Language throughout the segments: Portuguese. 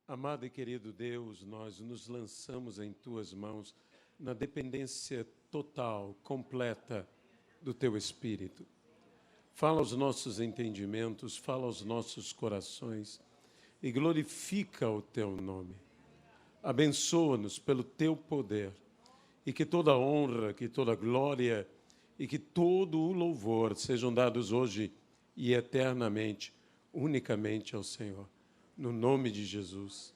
Amado e querido Deus, nós nos lançamos em Tuas mãos na dependência total, completa do Teu Espírito. Fala aos nossos entendimentos, fala aos nossos corações e glorifica o Teu nome. Abençoa-nos pelo Teu poder e que toda honra, que toda glória e que todo o louvor sejam dados hoje e eternamente, unicamente ao Senhor. No nome de Jesus.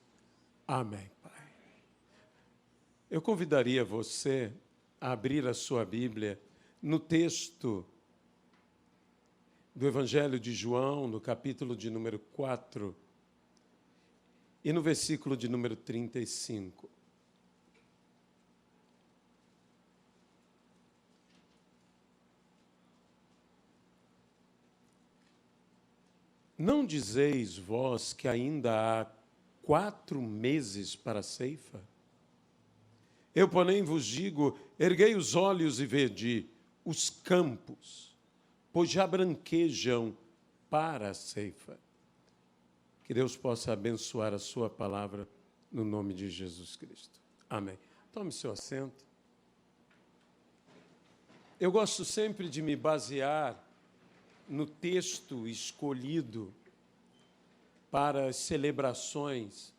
Amém, Pai. Eu convidaria você a abrir a sua Bíblia no texto do Evangelho de João, no capítulo de número 4 e no versículo de número 35. Não dizeis vós que ainda há 4 meses para a ceifa? Eu, porém, vos digo, erguei os olhos e vede os campos, pois já branquejam para a ceifa. Que Deus possa abençoar a sua palavra no nome de Jesus Cristo. Amém. Tome seu assento. Eu gosto sempre de me basear no texto escolhido para as celebrações.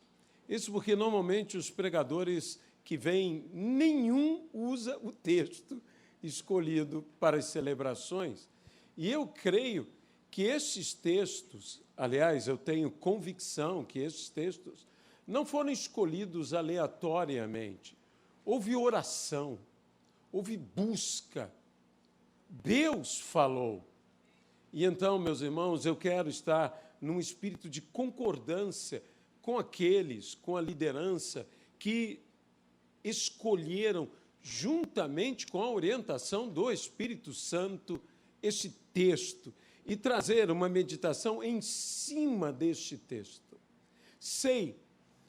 Isso porque normalmente os pregadores que vêm, nenhum usa o texto escolhido para as celebrações. E eu creio que esses textos, aliás, eu tenho convicção que esses textos não foram escolhidos aleatoriamente. Houve oração, houve busca. Deus falou. E então, meus irmãos, eu quero estar num espírito de concordância com aqueles, com a liderança que escolheram, juntamente com a orientação do Espírito Santo, esse texto e trazer uma meditação em cima deste texto. Sei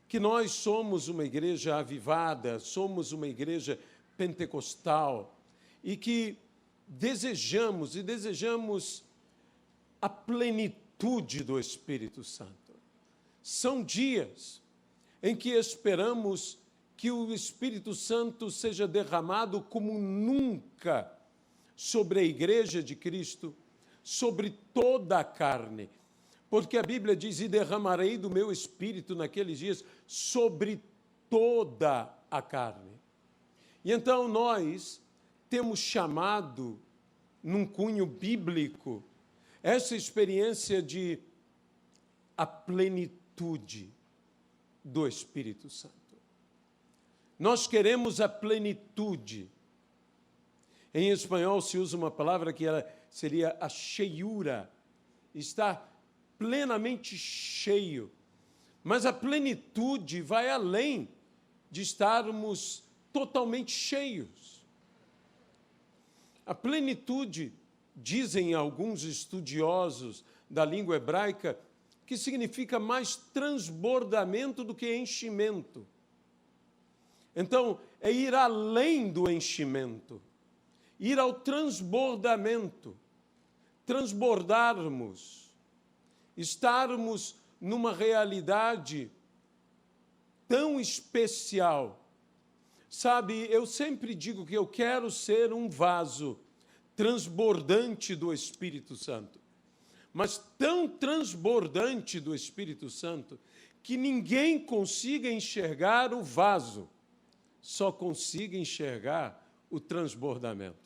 que nós somos uma igreja avivada, somos uma igreja pentecostal e que desejamos a plenitude do Espírito Santo. São dias em que esperamos que o Espírito Santo seja derramado como nunca sobre a Igreja de Cristo, sobre toda a carne. Porque a Bíblia diz, e derramarei do meu Espírito naqueles dias sobre toda a carne. E então nós temos chamado, num cunho bíblico, essa experiência de a plenitude do Espírito Santo. Nós queremos a plenitude. Em espanhol se usa uma palavra que seria a cheiura, estar plenamente cheio. Mas a plenitude vai além de estarmos totalmente cheios. A plenitude, dizem alguns estudiosos da língua hebraica, que significa mais transbordamento do que enchimento. Então, é ir além do enchimento, ir ao transbordamento, transbordarmos, estarmos numa realidade tão especial. Sabe, eu sempre digo que eu quero ser um vaso transbordante do Espírito Santo, mas tão transbordante do Espírito Santo que ninguém consiga enxergar o vaso, só consiga enxergar o transbordamento.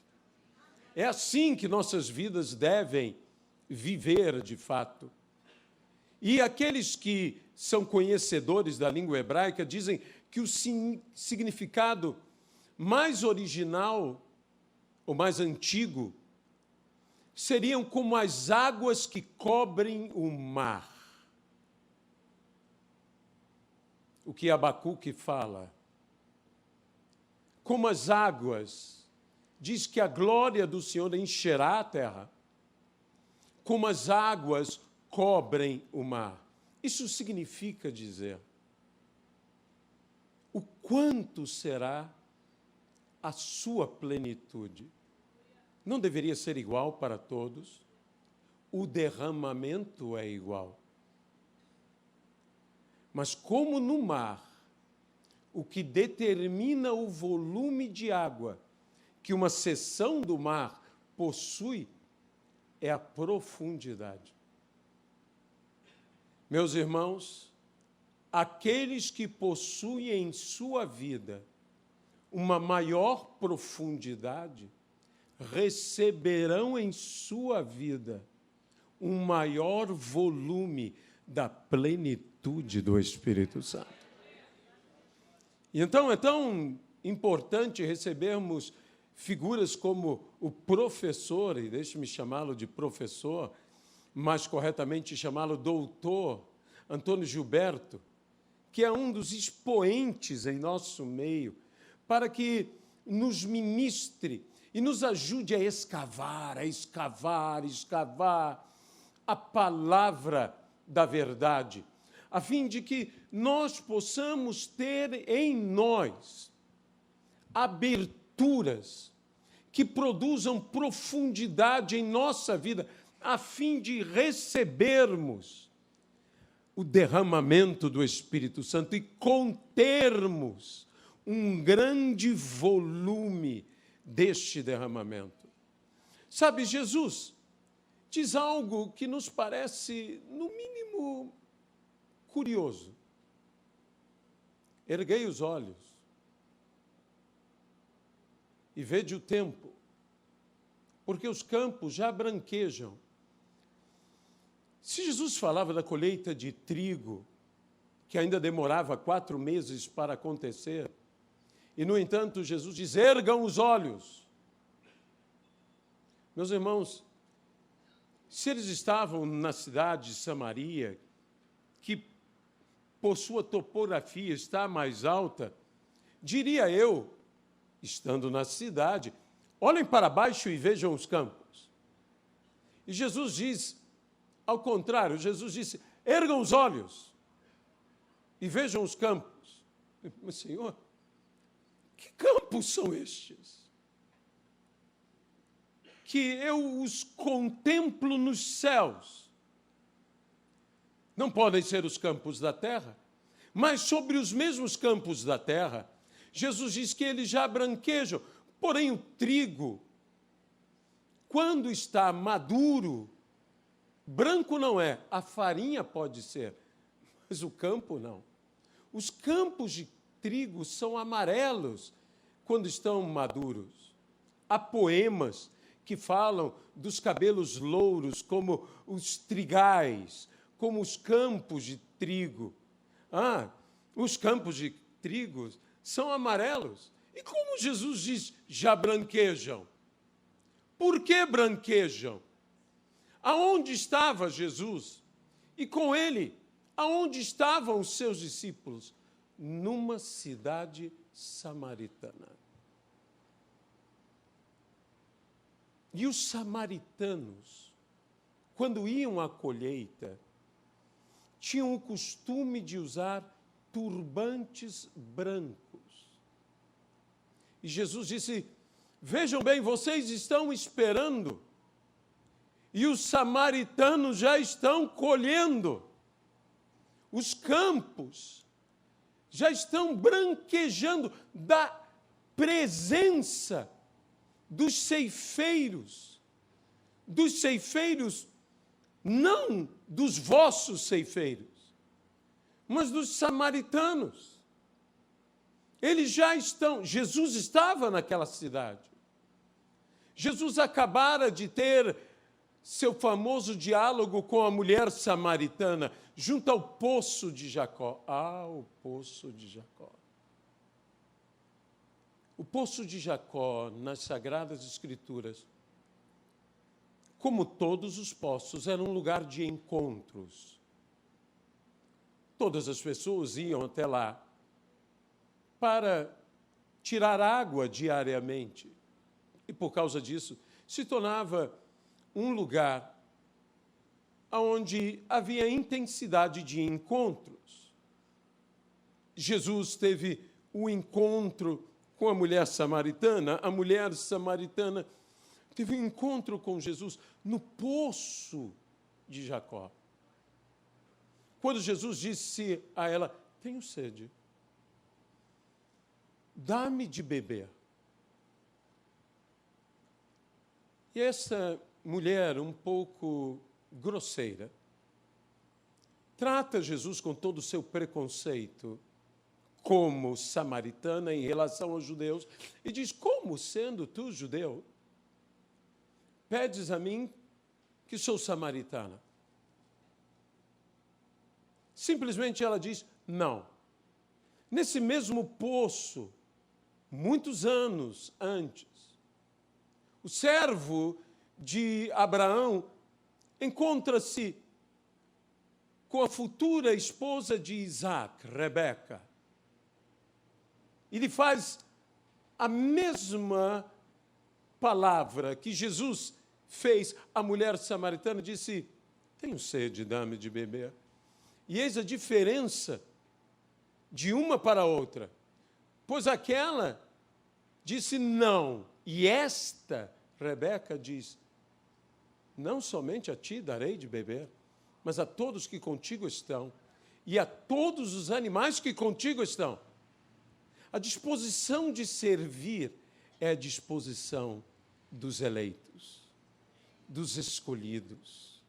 É assim que nossas vidas devem viver de fato. E aqueles que são conhecedores da língua hebraica dizem que o significado mais original o mais antigo, seriam como as águas que cobrem o mar. O que Abacuque fala. Como as águas, diz que a glória do Senhor encherá a terra, como as águas cobrem o mar. Isso significa dizer o quanto será a sua plenitude. Não deveria ser igual para todos? O derramamento é igual. Mas como no mar, o que determina o volume de água que uma seção do mar possui é a profundidade. Meus irmãos, aqueles que possuem em sua vida uma maior profundidade receberão em sua vida um maior volume da plenitude do Espírito Santo. E então é tão importante recebermos figuras como o professor, e deixe-me chamá-lo de professor, mais corretamente chamá-lo doutor, Antônio Gilberto, que é um dos expoentes em nosso meio, para que nos ministre e nos ajude a escavar a palavra da verdade, a fim de que nós possamos ter em nós aberturas que produzam profundidade em nossa vida, a fim de recebermos o derramamento do Espírito Santo e contermos um grande volume deste derramamento. Sabe, Jesus diz algo que nos parece, no mínimo, curioso. Erguei os olhos e vede o tempo, porque os campos já branquejam. Se Jesus falava da colheita de trigo, que ainda demorava 4 meses para acontecer, e, no entanto, Jesus diz, ergam os olhos. Meus irmãos, se eles estavam na cidade de Samaria, que por sua topografia está mais alta, diria eu, estando na cidade, olhem para baixo e vejam os campos. E Jesus diz, ao contrário, Jesus disse, ergam os olhos e vejam os campos. Mas, Senhor, que campos são estes? Que eu os contemplo nos céus. Não podem ser os campos da terra, mas sobre os mesmos campos da terra, Jesus diz que eles já branquejam. Porém, o trigo, quando está maduro, branco não é, a farinha pode ser, mas o campo não. Os campos de trigo são amarelos quando estão maduros. Há poemas que falam dos cabelos louros como os trigais, como os campos de trigo. Os campos de trigo são amarelos. E como Jesus diz, já branquejam? Por que branquejam? Aonde estava Jesus? E com ele, aonde estavam os seus discípulos? Numa cidade samaritana. E os samaritanos, quando iam à colheita, tinham o costume de usar turbantes brancos. E Jesus disse, vejam bem, vocês estão esperando, e os samaritanos já estão colhendo. Os campos já estão branquejando da presença dos ceifeiros, não dos vossos ceifeiros, mas dos samaritanos. Eles já estão, Jesus estava naquela cidade. Jesus acabara de ter seu famoso diálogo com a mulher samaritana, junto ao poço de Jacó. O poço de Jacó. O poço de Jacó, nas Sagradas Escrituras, como todos os poços, era um lugar de encontros. Todas as pessoas iam até lá para tirar água diariamente. E, por causa disso, se tornava um lugar onde havia intensidade de encontros. Jesus teve o encontro com a mulher samaritana teve um encontro com Jesus no poço de Jacó. quando Jesus disse a ela: tenho sede, dá-me de beber. E essa mulher, um pouco grosseira, trata Jesus com todo o seu preconceito como samaritana em relação aos judeus e diz: como, sendo tu judeu, pedes a mim que sou samaritana? Simplesmente ela diz: não. Nesse mesmo poço, muitos anos antes, o servo de Abraão encontra-se com a futura esposa de Isaac, Rebeca. E lhe faz a mesma palavra que Jesus fez à mulher samaritana, disse: tenho sede, dá-me de beber. E eis a diferença de uma para a outra. Pois aquela disse não, e esta, Rebeca, diz: não somente a ti darei de beber, mas a todos que contigo estão, e a todos os animais que contigo estão. A disposição de servir é a disposição dos eleitos, dos escolhidos.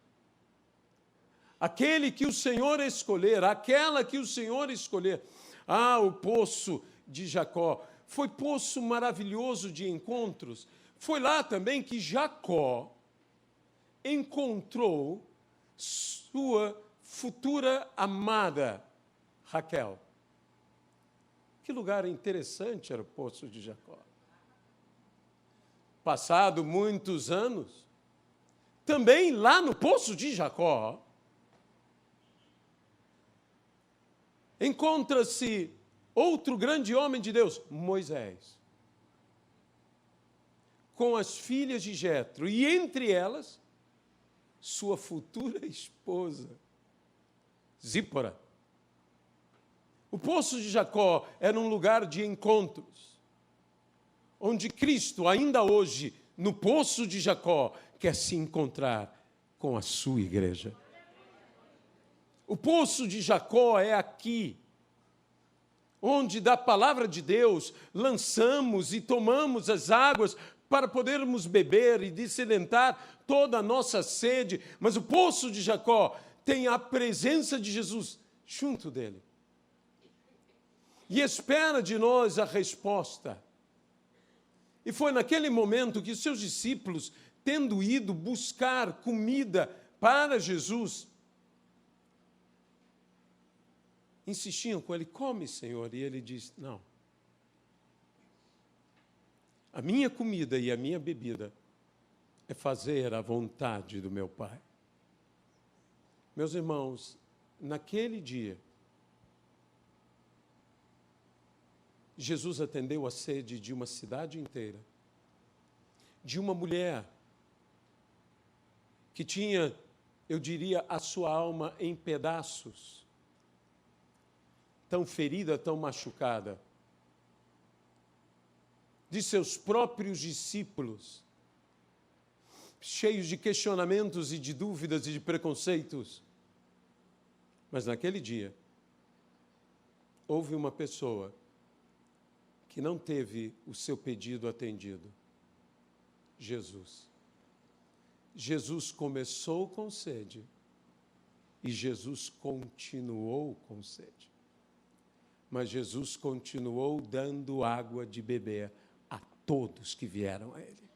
Aquele que o Senhor escolher, aquela que o Senhor escolher. O poço de Jacó foi poço maravilhoso de encontros. Foi lá também que Jacó encontrou sua futura amada, Raquel. Que lugar interessante era o poço de Jacó. Passado muitos anos, também lá no poço de Jacó, encontra-se outro grande homem de Deus, Moisés, com as filhas de Jetro, e entre elas, sua futura esposa, Zípora. O poço de Jacó era um lugar de encontros, onde Cristo, ainda hoje, no poço de Jacó, quer se encontrar com a sua igreja. O poço de Jacó é aqui, onde da palavra de Deus lançamos e tomamos as águas para podermos beber e dessedentar toda a nossa sede. Mas o poço de Jacó tem a presença de Jesus junto dele. E espera de nós a resposta. E foi naquele momento que os seus discípulos, tendo ido buscar comida para Jesus, insistiam com ele: come, Senhor. E ele diz: não. A minha comida e a minha bebida é fazer a vontade do meu Pai. Meus irmãos, naquele dia, Jesus atendeu a sede de uma cidade inteira, de uma mulher que tinha, eu diria, a sua alma em pedaços, tão ferida, tão machucada, de seus próprios discípulos, cheios de questionamentos e de dúvidas e de preconceitos. Mas naquele dia, houve uma pessoa que não teve o seu pedido atendido. Jesus. Jesus começou com sede e Jesus continuou com sede. Mas Jesus continuou dando água de beber a todos que vieram a Ele.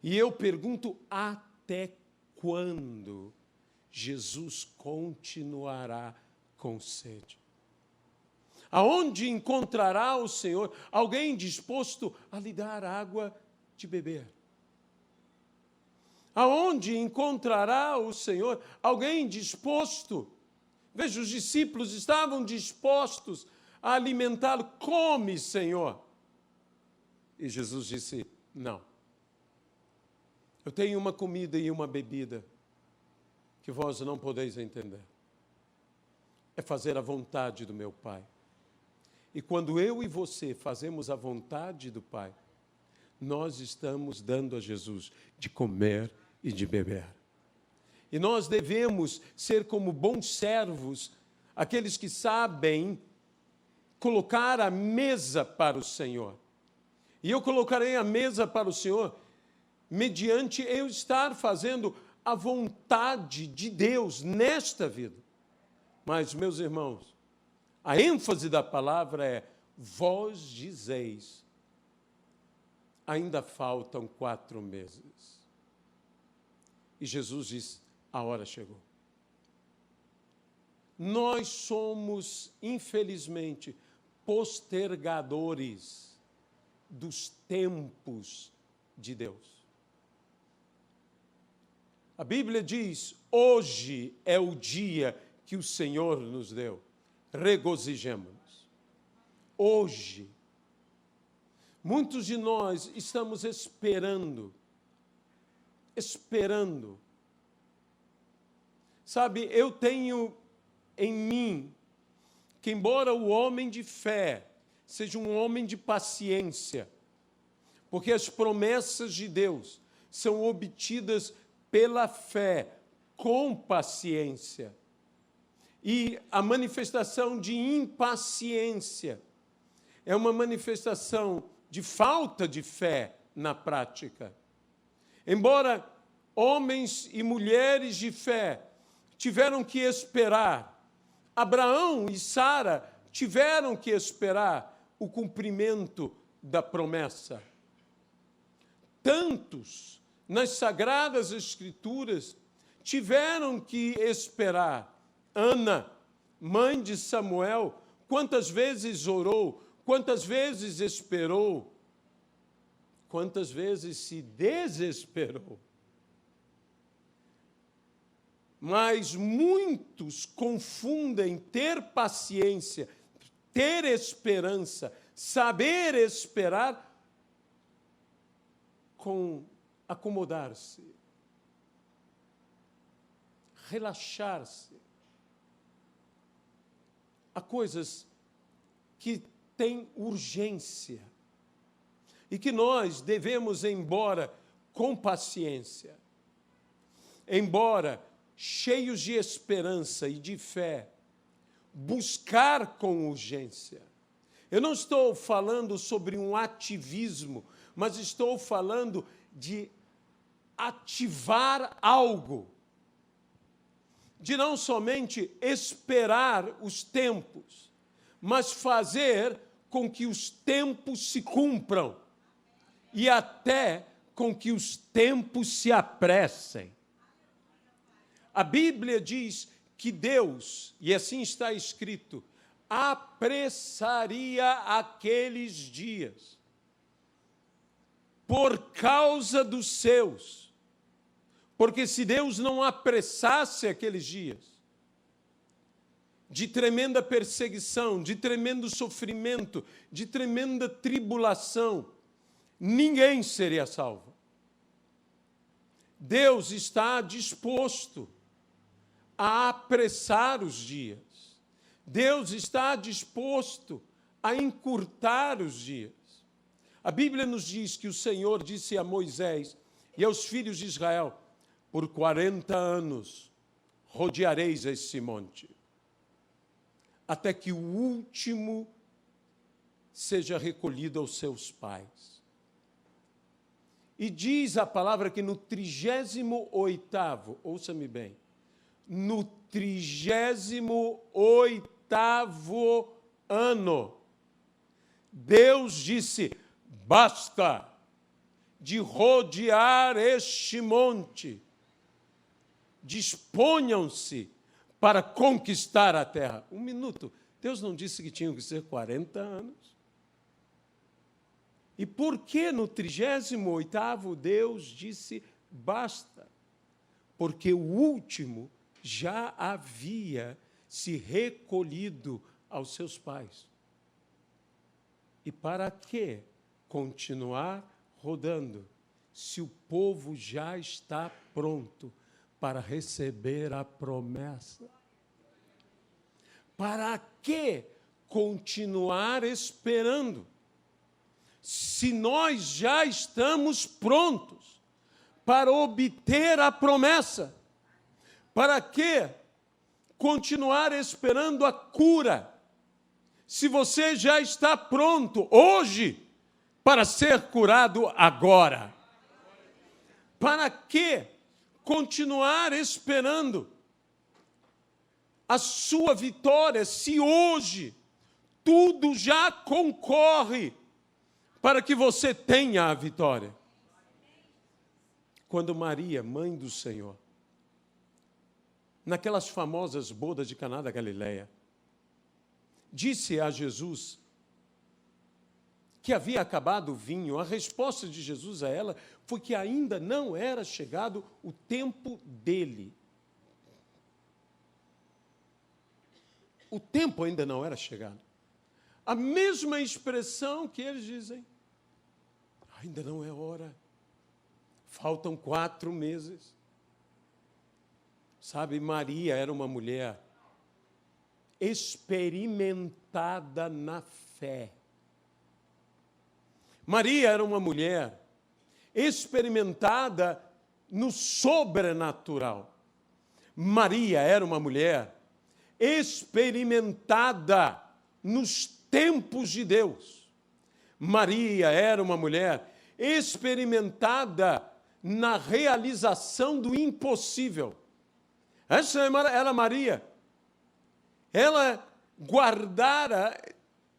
E eu pergunto: até quando Jesus continuará com sede? Aonde encontrará o Senhor alguém disposto a lhe dar água de beber? Aonde encontrará o Senhor alguém disposto? Veja, os discípulos estavam dispostos a alimentá-lo. Come, Senhor. E Jesus disse: não. Eu tenho uma comida e uma bebida que vós não podeis entender. É fazer a vontade do meu Pai. E quando eu e você fazemos a vontade do Pai, nós estamos dando a Jesus de comer e de beber. E nós devemos ser como bons servos, aqueles que sabem colocar a mesa para o Senhor. E eu colocarei a mesa para o Senhor mediante eu estar fazendo a vontade de Deus nesta vida. Mas, meus irmãos, a ênfase da palavra é: vós dizeis, ainda faltam 4 meses. E Jesus diz: a hora chegou. Nós somos, infelizmente, postergadores dos tempos de Deus. A Bíblia diz: hoje é o dia que o Senhor nos deu. Regozijemo-nos. Hoje. Muitos de nós estamos esperando. Sabe, eu tenho em mim que, embora o homem de fé seja um homem de paciência, porque as promessas de Deus são obtidas pela fé, com paciência. E a manifestação de impaciência é uma manifestação de falta de fé na prática. Embora homens e mulheres de fé tiveram que esperar, Abraão e Sara tiveram que esperar o cumprimento da promessa. Tantos nas Sagradas Escrituras tiveram que esperar. Ana, mãe de Samuel, quantas vezes orou, quantas vezes esperou, quantas vezes se desesperou. Mas muitos confundem ter paciência, ter esperança, saber esperar com acomodar-se, relaxar-se. Há coisas que têm urgência e que nós devemos, embora com paciência, embora cheios de esperança e de fé, buscar com urgência. Eu não estou falando sobre um ativismo, mas estou falando de ativar algo, de não somente esperar os tempos, mas fazer com que os tempos se cumpram e até com que os tempos se apressem. A Bíblia diz que Deus, e assim está escrito, apressaria aqueles dias por causa dos seus. Porque se Deus não apressasse aqueles dias de tremenda perseguição, de tremendo sofrimento, de tremenda tribulação, ninguém seria salvo. Deus está disposto a apressar os dias. Deus está disposto a encurtar os dias. A Bíblia nos diz que o Senhor disse a Moisés e aos filhos de Israel: por 40 anos rodeareis esse monte, até que o último seja recolhido aos seus pais. E diz a palavra que no 38º, ouça-me bem, no 38º ano, Deus disse: basta de rodear este monte, disponham-se para conquistar a terra. Um minuto, Deus não disse que tinham que ser 40 anos? E por que no 38º Deus disse basta? Porque o último já havia se recolhido aos seus pais. E para que continuar rodando, se o povo já está pronto para receber a promessa? Para que continuar esperando, se nós já estamos prontos para obter a promessa? Para que continuar esperando a cura, se você já está pronto hoje para ser curado agora? Para que continuar esperando a sua vitória, se hoje tudo já concorre para que você tenha a vitória? Quando Maria, mãe do Senhor, naquelas famosas bodas de Caná da Galileia, disse a Jesus que havia acabado o vinho, a resposta de Jesus a ela foi que ainda não era chegado o tempo dele. O tempo ainda não era chegado. A mesma expressão que eles dizem: ainda não é hora, faltam 4 meses. Sabe, Maria era uma mulher experimentada na fé. Maria era uma mulher experimentada no sobrenatural. Maria era uma mulher experimentada nos tempos de Deus. Maria era uma mulher experimentada na realização do impossível. Essa era Maria. Ela guardara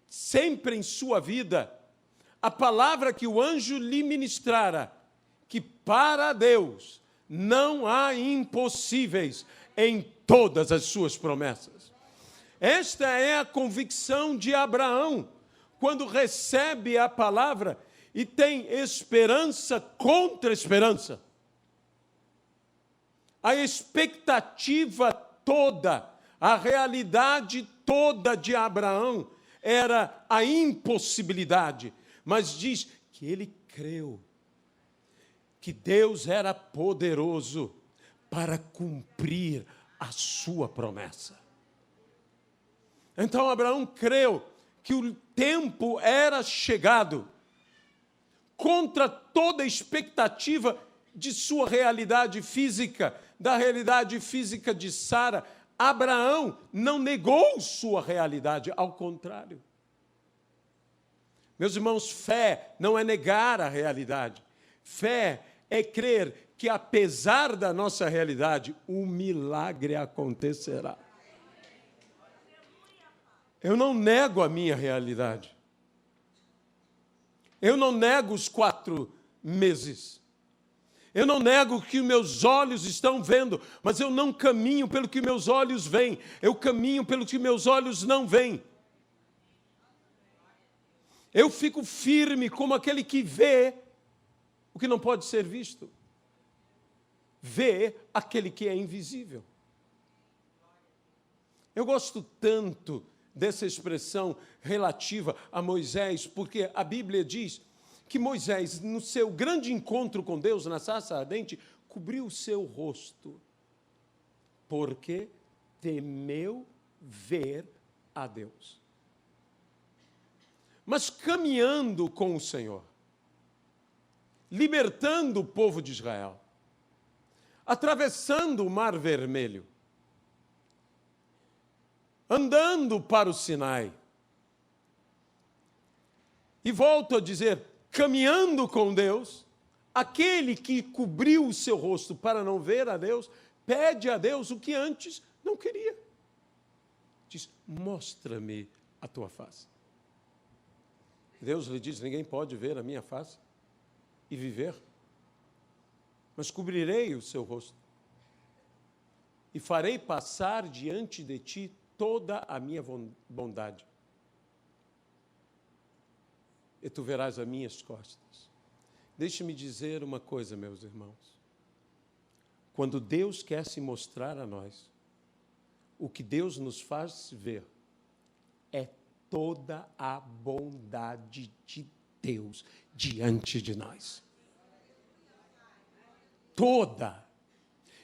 sempre em sua vida a palavra que o anjo lhe ministrara, que para Deus não há impossíveis em todas as suas promessas. Esta é a convicção de Abraão, quando recebe a palavra e tem esperança contra esperança. A expectativa toda, a realidade toda de Abraão era a impossibilidade, mas diz que ele creu que Deus era poderoso para cumprir a sua promessa. Então Abraão creu que o tempo era chegado, contra toda expectativa de sua realidade física, da realidade física de Sara. Abraão não negou sua realidade, ao contrário. Meus irmãos, fé não é negar a realidade. Fé é crer que, apesar da nossa realidade, o milagre acontecerá. Eu não nego a minha realidade. Eu não nego os 4 meses. Eu não nego o que meus olhos estão vendo, mas eu não caminho pelo que meus olhos veem. Eu caminho pelo que meus olhos não veem. Eu fico firme como aquele que vê o que não pode ser visto. Vê aquele que é invisível. Eu gosto tanto dessa expressão relativa a Moisés, porque a Bíblia diz que Moisés, no seu grande encontro com Deus na sarça ardente, cobriu o seu rosto, porque temeu ver a Deus. Mas caminhando com o Senhor, libertando o povo de Israel, atravessando o Mar Vermelho, andando para o Sinai, e volto a dizer, caminhando com Deus, aquele que cobriu o seu rosto para não ver a Deus, pede a Deus o que antes não queria. Diz, mostra-me a tua face. Deus lhe diz, ninguém pode ver a minha face e viver, mas cobrirei o seu rosto e farei passar diante de ti toda a minha bondade. E tu verás as minhas costas. Deixe-me dizer uma coisa, meus irmãos. Quando Deus quer se mostrar a nós, o que Deus nos faz ver é toda a bondade de Deus diante de nós. Toda.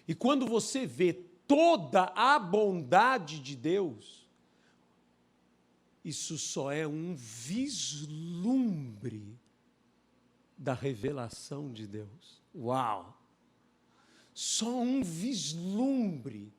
E quando você vê toda a bondade de Deus, isso só é um vislumbre da revelação de Deus. Uau! só um vislumbre.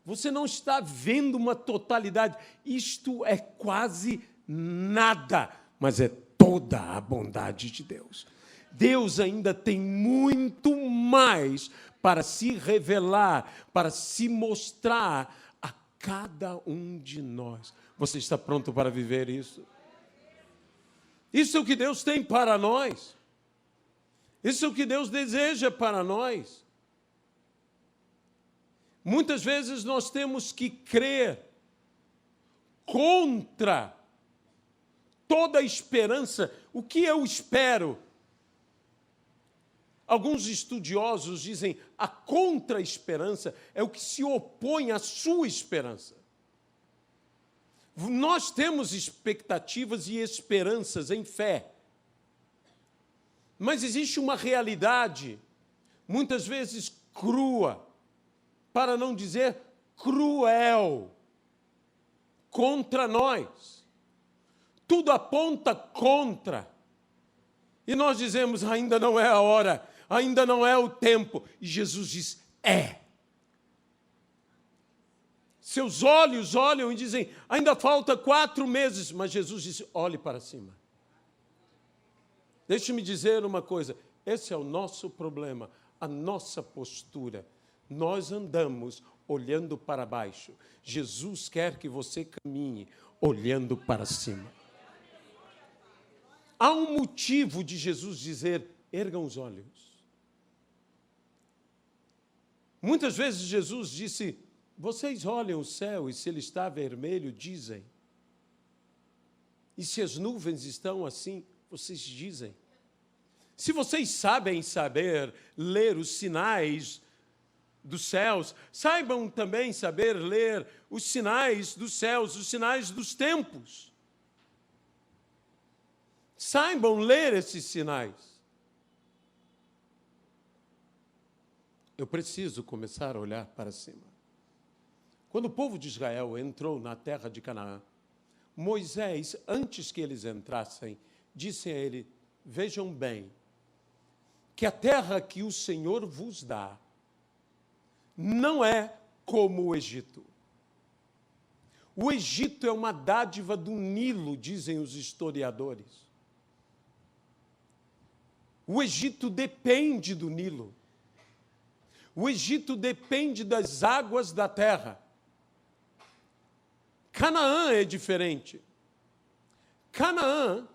Você não está vendo uma totalidade. Isto é quase nada, mas é toda a bondade de Deus. Deus ainda tem muito mais para se revelar, para se mostrar a cada um de nós. Você está pronto para viver isso? Isso é o que Deus tem para nós. Isso é o que Deus deseja para nós. Muitas vezes nós temos que crer contra toda a esperança. O que eu espero? Alguns estudiosos dizem a contra-esperança é o que se opõe à sua esperança. Nós temos expectativas e esperanças em fé. Mas existe uma realidade, muitas vezes crua, para não dizer cruel, contra nós. Tudo aponta contra. E nós dizemos, ainda não é a hora, ainda não é o tempo. E Jesus diz, é. Seus olhos olham e dizem, ainda falta 4 meses. Mas Jesus disse, olhe para cima. Deixe-me dizer uma coisa, esse é o nosso problema, a nossa postura. Nós andamos olhando para baixo. Jesus quer que você caminhe olhando para cima. Há um motivo de Jesus dizer, ergam os olhos. Muitas vezes Jesus disse, vocês olham o céu e se ele está vermelho, dizem. E se as nuvens estão assim, vocês dizem. Se vocês sabem ler os sinais dos céus, saibam também saber ler os sinais dos céus, os sinais dos tempos. Saibam ler esses sinais. Eu preciso começar a olhar para cima. Quando o povo de Israel entrou na terra de Canaã, Moisés, antes que eles entrassem, disse a ele, vejam bem, que a terra que o Senhor vos dá não é como o Egito. O Egito é uma dádiva do Nilo, dizem os historiadores. O Egito depende do Nilo. O Egito depende das águas da terra. Canaã é diferente. Canaã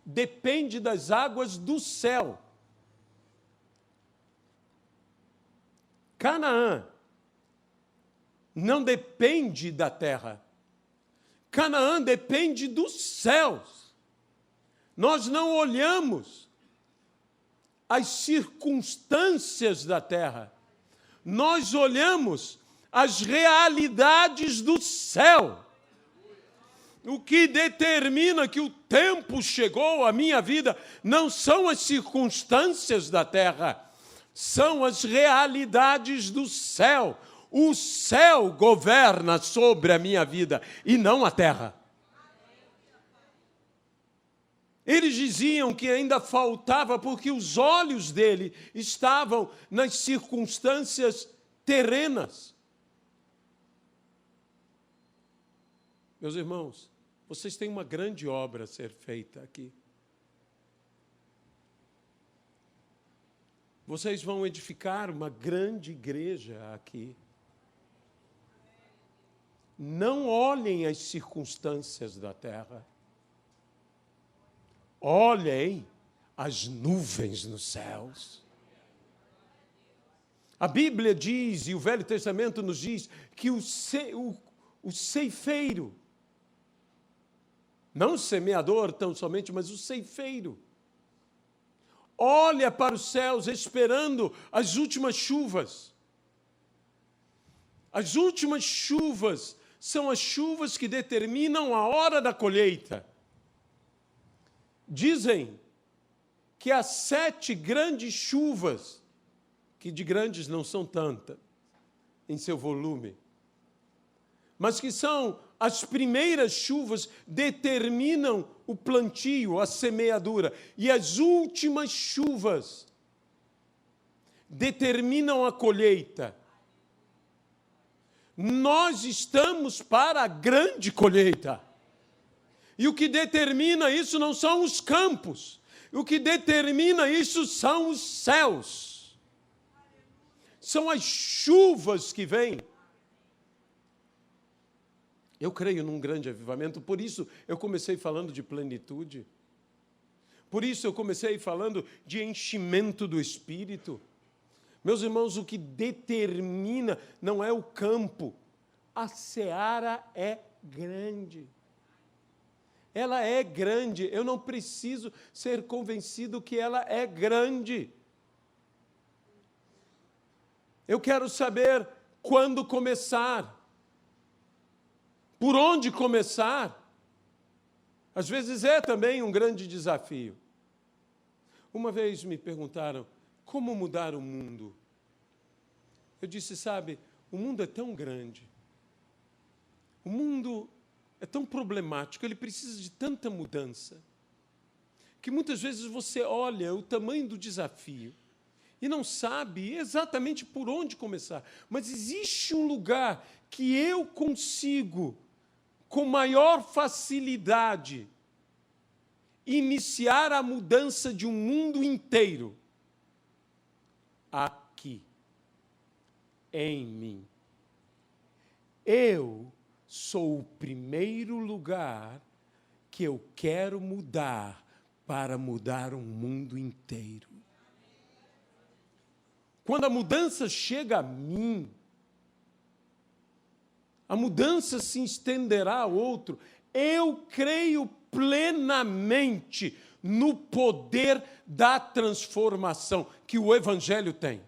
depende das águas do céu. Canaã não depende da terra. Canaã depende dos céus. Nós não olhamos as circunstâncias da terra. Nós olhamos as realidades do céu. O que determina que o tempo chegou à minha vida não são as circunstâncias da terra, são as realidades do céu. O céu governa sobre a minha vida e não a terra. Eles diziam que ainda faltava porque os olhos dele estavam nas circunstâncias terrenas. Meus irmãos, vocês têm uma grande obra a ser feita aqui. Vocês vão edificar uma grande igreja aqui. Não olhem as circunstâncias da terra. Olhem as nuvens nos céus. A Bíblia diz, e o Velho Testamento nos diz, que o ceifeiro, não o semeador tão somente, mas o ceifeiro, olha para os céus esperando as últimas chuvas. As últimas chuvas são as chuvas que determinam a hora da colheita. Dizem que há 7 grandes chuvas, que de grandes não são tantas em seu volume, mas que são as primeiras chuvas determinam o plantio, a semeadura, e as últimas chuvas determinam a colheita. Nós estamos para a grande colheita. E o que determina isso não são os campos. O que determina isso são os céus. São as chuvas que vêm. Eu creio num grande avivamento, por isso eu comecei falando de plenitude. Por isso eu comecei falando de enchimento do Espírito. Meus irmãos, o que determina não é o campo. A seara é grande. Ela é grande. Eu não preciso ser convencido que ela é grande. Eu quero saber quando começar. Por onde começar? Às vezes é também um grande desafio. Uma vez me perguntaram, como mudar o mundo? Eu disse, sabe, o mundo é tão grande, o mundo é tão problemático, ele precisa de tanta mudança, que muitas vezes você olha o tamanho do desafio e não sabe exatamente por onde começar. Mas existe um lugar que eu consigo, com maior facilidade, iniciar a mudança de um mundo inteiro. Aqui, em mim. Eu sou o primeiro lugar que eu quero mudar para mudar um mundo inteiro. Quando a mudança chega a mim, a mudança se estenderá a outro. Eu creio plenamente no poder da transformação que o Evangelho tem.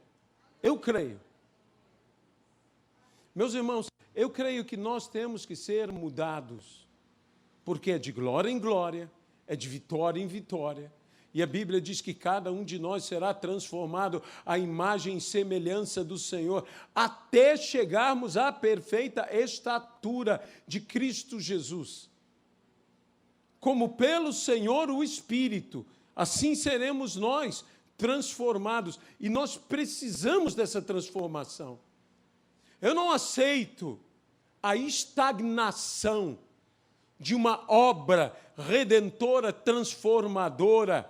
Eu creio. Meus irmãos, eu creio que nós temos que ser mudados, porque é de glória em glória, é de vitória em vitória. E a Bíblia diz que cada um de nós será transformado à imagem e semelhança do Senhor, até chegarmos à perfeita estatura de Cristo Jesus. Como pelo Senhor o Espírito, assim seremos nós transformados. E nós precisamos dessa transformação. Eu não aceito a estagnação de uma obra redentora, transformadora,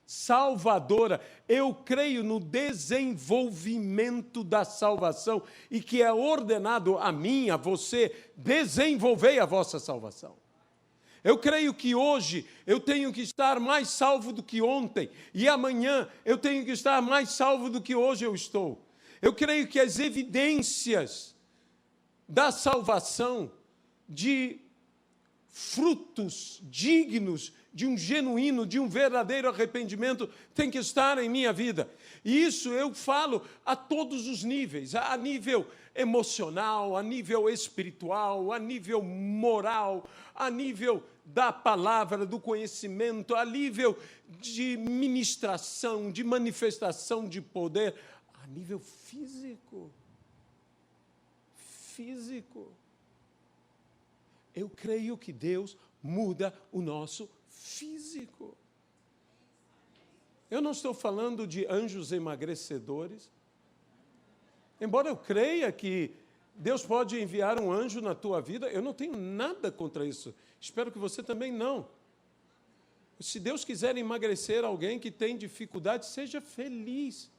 salvadora. Eu creio no desenvolvimento da salvação e que é ordenado a mim, a você, desenvolver a vossa salvação. Eu creio que hoje eu tenho que estar mais salvo do que ontem e amanhã eu tenho que estar mais salvo do que hoje eu estou. Eu creio que as evidências da salvação, de frutos dignos de um genuíno, de um verdadeiro arrependimento, tem que estar em minha vida. E isso eu falo a todos os níveis, a nível emocional, a nível espiritual, a nível moral, a nível da palavra, do conhecimento, a nível de ministração, de manifestação de poder, a nível físico. Eu creio que Deus muda o nosso físico. Eu não estou falando de anjos emagrecedores. Embora eu creia que Deus pode enviar um anjo na tua vida, eu não tenho nada contra isso. Espero que você também não. Se Deus quiser emagrecer alguém que tem dificuldade, seja feliz.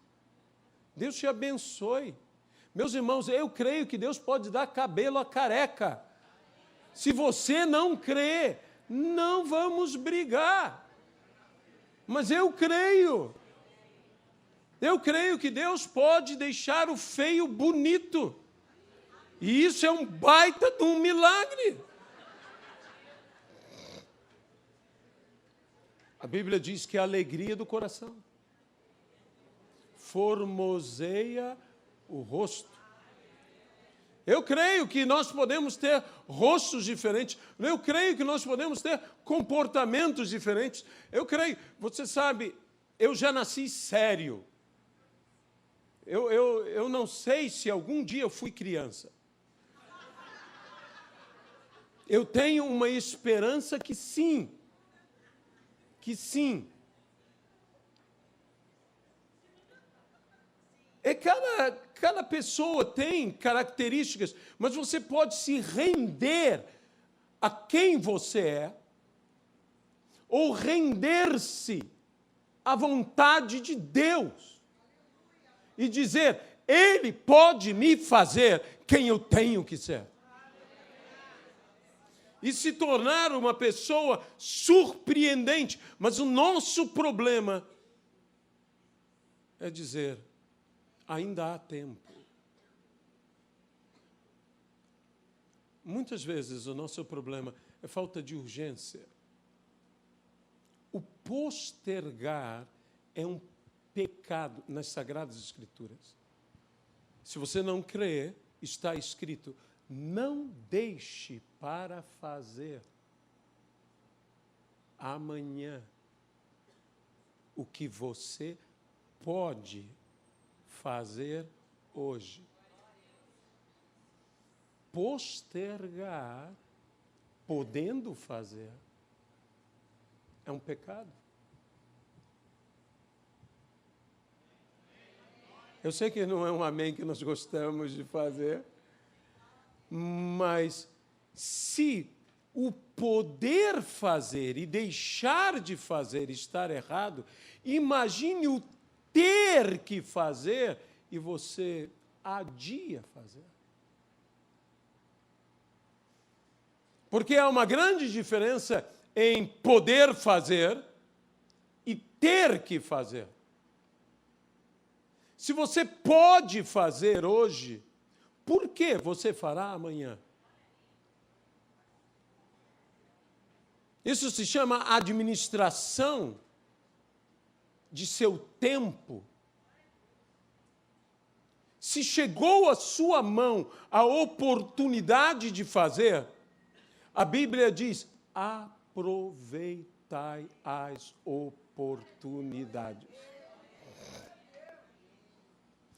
Deus te abençoe. Meus irmãos, eu creio que Deus pode dar cabelo a careca. Se você não crê, não vamos brigar. Mas eu creio. Eu creio que Deus pode deixar o feio bonito. E isso é um baita de um milagre. A Bíblia diz que a alegria do coração formoseia o rosto. Eu creio que nós podemos ter rostos diferentes. Eu creio que nós podemos ter comportamentos diferentes. Eu creio, você sabe, eu já nasci sério. Eu não sei se algum dia eu fui criança. Eu tenho uma esperança que sim. Que sim. Cada pessoa tem características, mas você pode se render a quem você é, ou render-se à vontade de Deus e dizer: Ele pode me fazer quem eu tenho que ser. E se tornar uma pessoa surpreendente. Mas o nosso problema é dizer: ainda há tempo. Muitas vezes o nosso problema é falta de urgência. O postergar é um pecado nas Sagradas Escrituras. Se você não crê, está escrito: não deixe para fazer amanhã o que você pode fazer hoje. Postergar, podendo fazer, é um pecado. Eu sei que não é um amém que nós gostamos de fazer, mas se o poder fazer e deixar de fazer estar errado, imagine o ter que fazer e você adia fazer. Porque há uma grande diferença em poder fazer e ter que fazer. Se você pode fazer hoje, por que você fará amanhã? Isso se chama administração de seu tempo. Se chegou à sua mão a oportunidade de fazer, a Bíblia diz: aproveitai as oportunidades.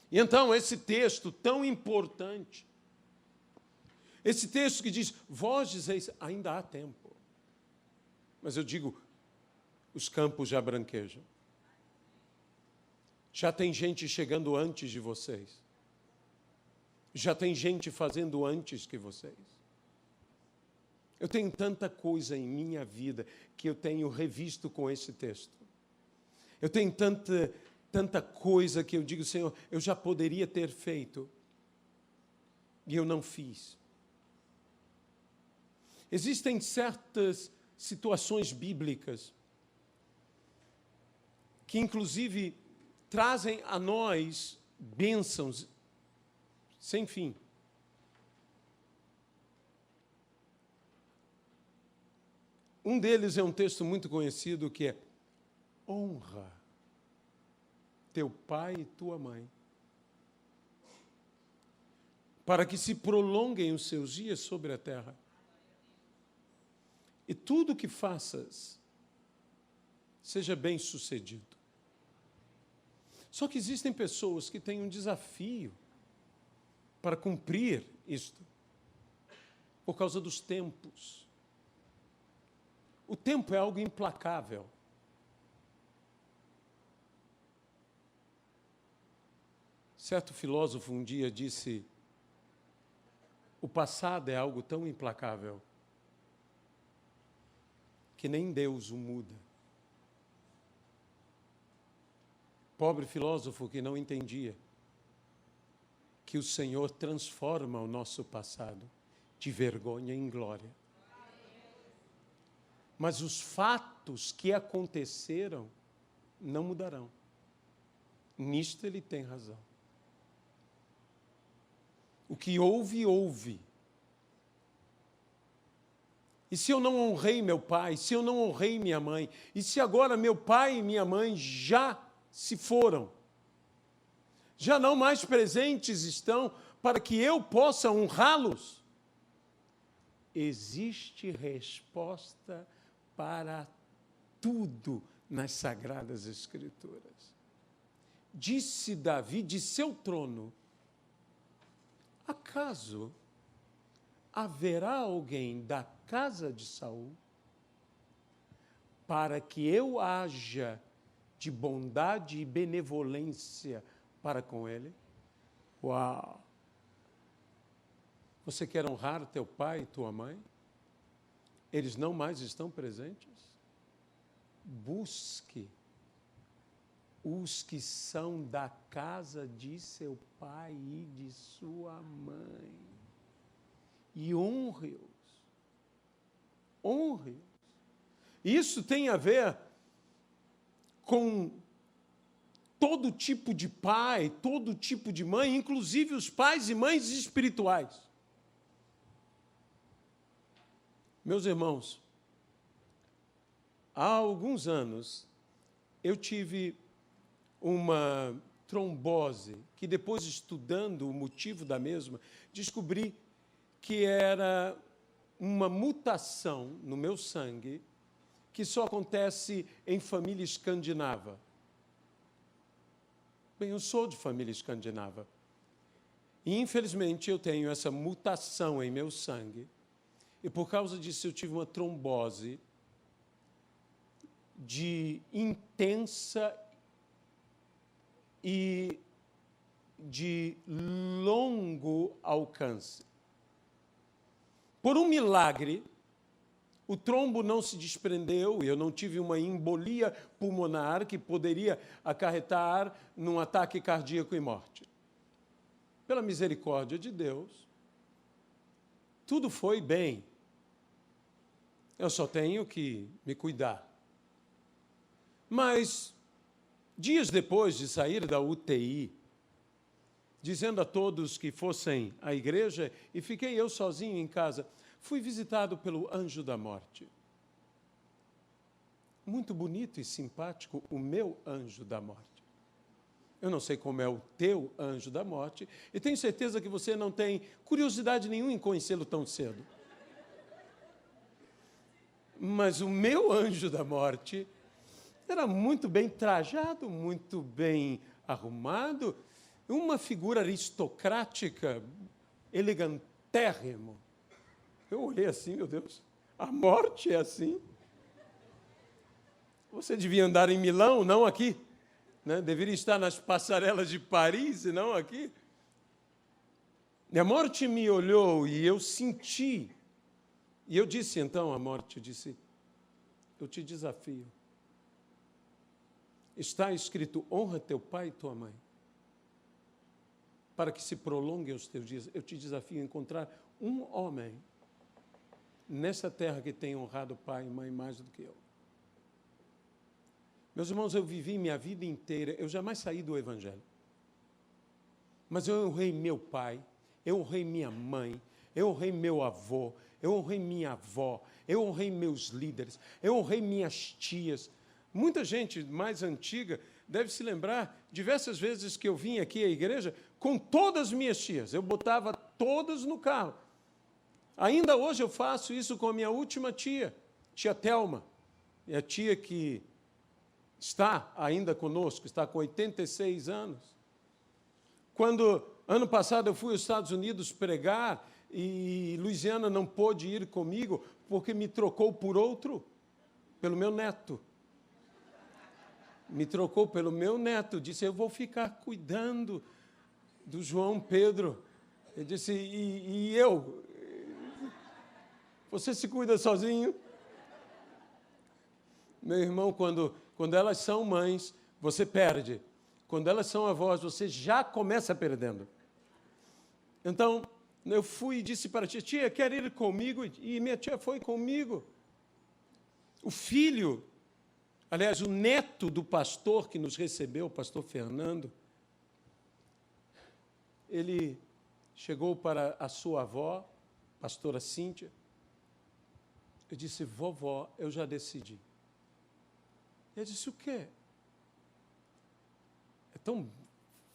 E então, esse texto tão importante, esse texto que diz: vós dizeis, ainda há tempo. Mas eu digo, os campos já branquejam. Já tem gente chegando antes de vocês. Já tem gente fazendo antes que vocês. Eu tenho tanta coisa em minha vida que eu tenho revisto com esse texto. Eu tenho tanta coisa que eu digo: Senhor, eu já poderia ter feito e eu não fiz. Existem certas situações bíblicas que, inclusive, trazem a nós bênçãos sem fim. Um deles é um texto muito conhecido que é: honra teu pai e tua mãe, para que se prolonguem os seus dias sobre a terra. E tudo que faças seja bem-sucedido. Só que existem pessoas que têm um desafio para cumprir isto, por causa dos tempos. O tempo é algo implacável. Certo filósofo um dia disse: o passado é algo tão implacável que nem Deus o muda. Pobre filósofo que não entendia que o Senhor transforma o nosso passado de vergonha em glória. Mas os fatos que aconteceram não mudarão. Nisto ele tem razão. O que houve, houve. E se eu não honrei meu pai, se eu não honrei minha mãe, e se agora meu pai e minha mãe já se foram, já não mais presentes estão para que eu possa honrá-los, existe resposta para tudo nas Sagradas Escrituras. Disse Davi de seu trono: acaso haverá alguém da casa de Saul para que eu haja de bondade e benevolência para com ele. Uau! Você quer honrar teu pai e tua mãe? Eles não mais estão presentes? Busque os que são da casa de seu pai e de sua mãe e honre-os. Honre-os. Isso tem a ver com todo tipo de pai, todo tipo de mãe, inclusive os pais e mães espirituais. Meus irmãos, há alguns anos eu tive uma trombose que depois, estudando o motivo da mesma, descobri que era uma mutação no meu sangue que só acontece em família escandinava. Bem, eu sou de família escandinava. E, infelizmente, eu tenho essa mutação em meu sangue. E, por causa disso, eu tive uma trombose de intensa e de longo alcance. Por um milagre, o trombo não se desprendeu e eu não tive uma embolia pulmonar que poderia acarretar num ataque cardíaco e morte. Pela misericórdia de Deus, tudo foi bem. Eu só tenho que me cuidar. Mas, dias depois de sair da UTI, dizendo a todos que fossem à igreja, e fiquei eu sozinho em casa, fui visitado pelo anjo da morte. Muito bonito e simpático, o meu anjo da morte. Eu não sei como é o teu anjo da morte, e tenho certeza que você não tem curiosidade nenhuma em conhecê-lo tão cedo. Mas o meu anjo da morte era muito bem trajado, muito bem arrumado, uma figura aristocrática, elegantérrimo. Eu olhei assim, meu Deus, a morte é assim? Você devia andar em Milão, não aqui. Né? Deveria estar nas passarelas de Paris e não aqui. E a morte me olhou e eu senti. E eu disse então à morte, eu te desafio. Está escrito, honra teu pai e tua mãe, para que se prolonguem os teus dias. Eu te desafio a encontrar um homem nessa terra que tenha honrado pai e mãe mais do que eu. Meus irmãos, eu vivi minha vida inteira, eu jamais saí do Evangelho. Mas eu honrei meu pai, eu honrei minha mãe, eu honrei meu avô, eu honrei minha avó, eu honrei meus líderes, eu honrei minhas tias. Muita gente mais antiga deve se lembrar diversas vezes que eu vim aqui à igreja com todas as minhas tias. Eu botava todas no carro. Ainda hoje eu faço isso com a minha última tia, tia Thelma. É a tia que está ainda conosco, está com 86 anos. Quando, ano passado, eu fui aos Estados Unidos pregar e Luiziana não pôde ir comigo porque me trocou por outro, pelo meu neto. Me trocou pelo meu neto, disse, eu vou ficar cuidando do João Pedro. Eu disse, e eu? Você se cuida sozinho? Meu irmão, quando elas são mães, você perde. Quando elas são avós, você já começa perdendo. Então, eu fui e disse para a tia, quer ir comigo? E minha tia foi comigo. O filho, aliás, o neto do pastor que nos recebeu, o pastor Fernando, ele chegou para a sua avó, pastora Cíntia, eu disse, vovó, eu já decidi. Ele disse, o quê? É tão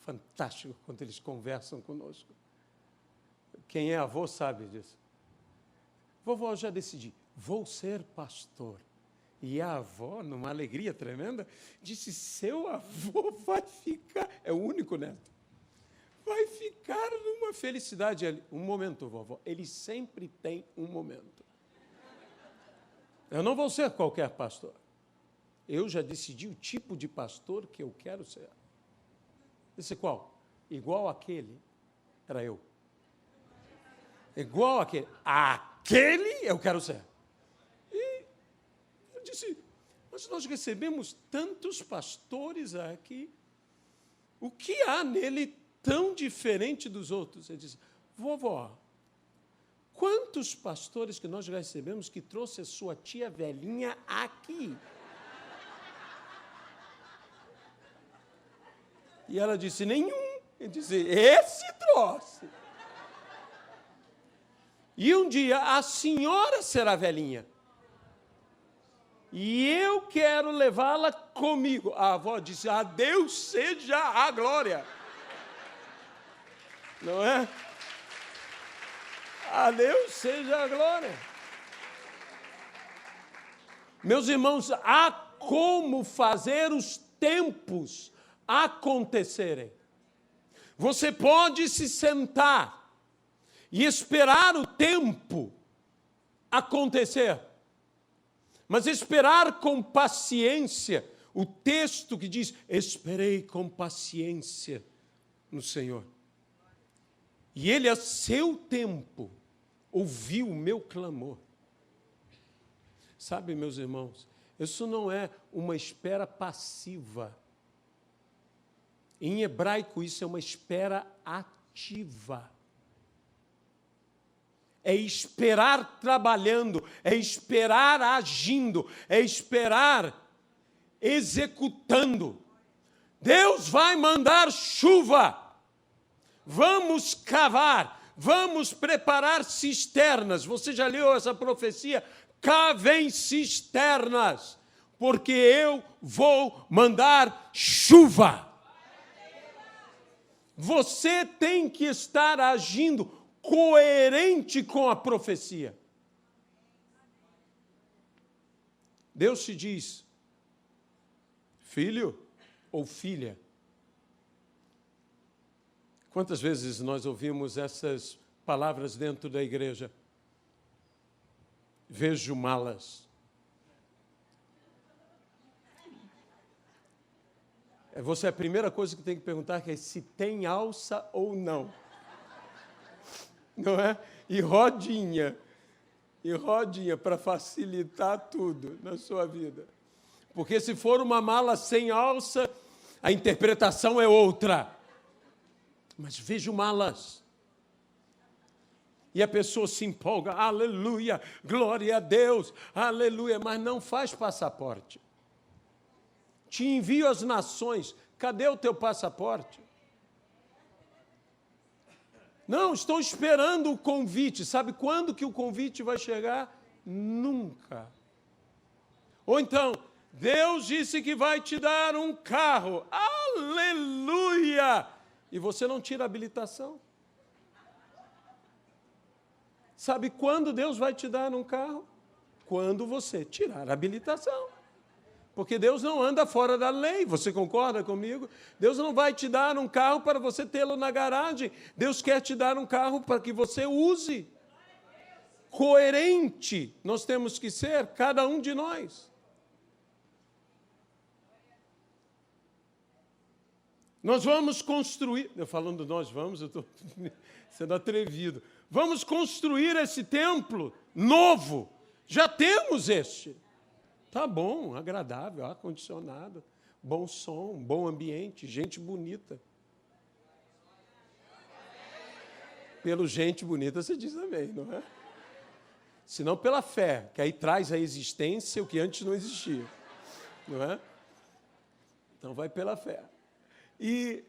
fantástico quando eles conversam conosco. Quem é avô sabe disso. Vovó, eu já decidi, vou ser pastor. E a avó, numa alegria tremenda, disse, seu avô vai ficar, é o único neto, vai ficar numa felicidade. Um momento, vovó, ele sempre tem um momento. Eu não vou ser qualquer pastor. Eu já decidi o tipo de pastor que eu quero ser. Disse, qual? Igual aquele, era eu. Igual aquele. Aquele eu quero ser. E eu disse, mas nós recebemos tantos pastores aqui. O que há nele tão diferente dos outros? Ele disse, vovó, quantos pastores que nós já recebemos que trouxe a sua tia velhinha aqui? E ela disse, nenhum. Ele disse, esse trouxe. E um dia a senhora será velhinha. E eu quero levá-la comigo. A avó disse, a Deus seja a glória. Não é? A Deus seja a glória. Meus irmãos, há como fazer os tempos acontecerem. Você pode se sentar e esperar o tempo acontecer. Mas esperar com paciência, o texto que diz, esperei com paciência no Senhor. E Ele, a seu tempo, ouviu o meu clamor. Sabe, meus irmãos, isso não é uma espera passiva. Em hebraico, isso é uma espera ativa. É esperar trabalhando, é esperar agindo, é esperar executando. Deus vai mandar chuva. Vamos cavar, vamos preparar cisternas. Você já leu essa profecia? Cavem cisternas, porque eu vou mandar chuva. Você tem que estar agindo coerente com a profecia. Deus te diz, filho ou filha. Quantas vezes nós ouvimos essas palavras dentro da igreja? Vejo malas. Você, a primeira coisa que tem que perguntar é se tem alça ou não. Não é? E rodinha para facilitar tudo na sua vida. Porque se for uma mala sem alça, a interpretação é outra. Mas vejo malas. E a pessoa se empolga, aleluia, glória a Deus, aleluia, mas não faz passaporte. Te envio às nações, cadê o teu passaporte? Não, estou esperando o convite. Sabe quando que o convite vai chegar? Nunca. Ou então, Deus disse que vai te dar um carro. Aleluia! E você não tira a habilitação. Sabe quando Deus vai te dar um carro? Quando você tirar a habilitação. Porque Deus não anda fora da lei, você concorda comigo? Deus não vai te dar um carro para você tê-lo na garagem. Deus quer te dar um carro para que você use. Coerente nós temos que ser, cada um de nós. Nós vamos construir, falando nós vamos, eu estou sendo atrevido. Vamos construir esse templo novo. Já temos este. Tá bom, agradável, ar-condicionado, bom som, bom ambiente, gente bonita. Pelo gente bonita você diz amém, não é? Senão pela fé, que aí traz à existência o que antes não existia. Não é? Então vai pela fé. E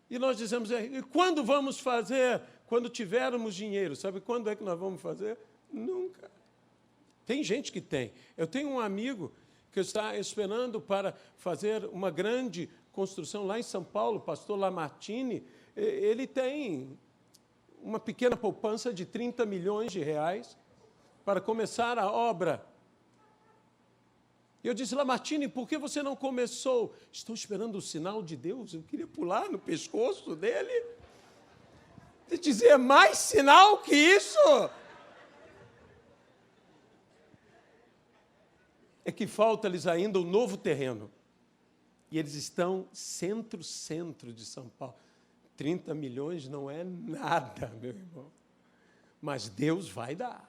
nós dizemos, e quando vamos fazer? Quando tivermos dinheiro. Sabe quando é que nós vamos fazer? Nunca. Tem gente que tem. Eu tenho um amigo que está esperando para fazer uma grande construção lá em São Paulo, o pastor Lamartine. Ele tem uma pequena poupança de 30 milhões de reais para começar a obra. E eu disse, Lamartine, por que você não começou? Estou esperando o sinal de Deus. Eu queria pular no pescoço dele e dizer, mais sinal que isso? É que falta-lhes ainda um novo terreno. E eles estão centro de São Paulo. 30 milhões não é nada, meu irmão. Mas Deus vai dar.